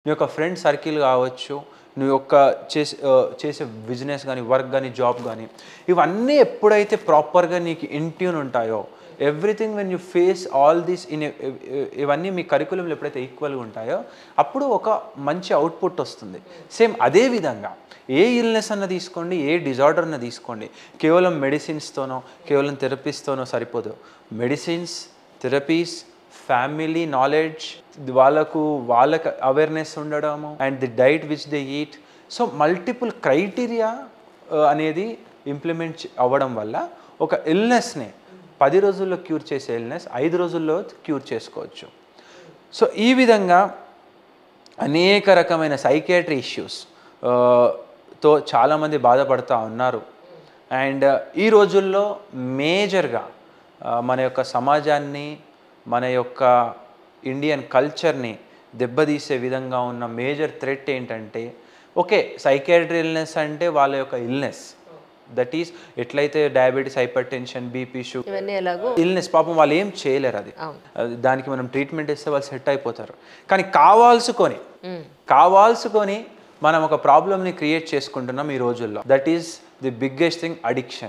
నీ యొక్క friend circle కావచ్చు, నువ్వు యొక్క చేసే బిజినెస్ గానీ, వర్క్ గానీ, జాబ్ గానీ, ఇవన్నీ ఎప్పుడైతే ప్రాపర్‌గా నీకు ఇన్ ట్యూన్ ఉంటాయో, everything when you face all this ఇవన్నీ మీ కరిక్యులంలో ఎప్పుడైతే ఈక్వల్‌గా ఉంటాయో, అప్పుడు ఒక మంచి అవుట్‌పుట్ వస్తుంది. సేమ్ అదే విధంగా ఏ ఇల్‌నెస్ అన్నా తీసుకోండి, ఏ డిజార్డర్ అన్నా తీసుకోండి, కేవలం మెడిసిన్స్‌తోనో, కేవలం థెరపీస్‌తోనో సరిపోదు. మెడిసిన్స్, థెరపీస్, ఫ్యామిలీ నాలెడ్జ్, వాళ్ళకు అవేర్‌నెస్ ఉండడము and the diet which they eat. So multiple criteria అనేది ఇంప్లిమెంట్ అవ్వడం వల్ల ఒక ఇల్‌నెస్‌ని 10 రోజుల్లో క్యూర్ చేసే ఇల్‌నెస్ 5 రోజుల్లో క్యూర్ చేసుకోవచ్చు. సో ఈ విధంగా అనేక రకమైన సైకియాట్రీ ఇష్యూస్ తో చాలామంది బాధపడుతూ ఉన్నారు. అండ్ ఈ రోజుల్లో మేజర్‌గా మన యొక్క సమాజాన్ని, మన యొక్క ఇండియన్ కల్చర్ని దెబ్బతీసే విధంగా ఉన్న మేజర్ థ్రెట్ ఏంటంటే, ఓకే సైకియాట్రీ ఇల్‌నెస్ అంటే వాళ్ళ యొక్క ఇల్‌నెస్, దట్ ఈస్ ఎట్లయితే diabetes, hyper tension, BP, sugar illness పాపం వాళ్ళు ఏం చేయలేరు. అది దానికి మనం ట్రీట్మెంట్ ఇస్తే వాళ్ళు సెట్ అయిపోతారు. కానీ కావాల్సుకొని మనం ఒక ప్రాబ్లమ్ని క్రియేట్ చేసుకుంటున్నాం ఈ రోజుల్లో. That is the biggest thing, addiction.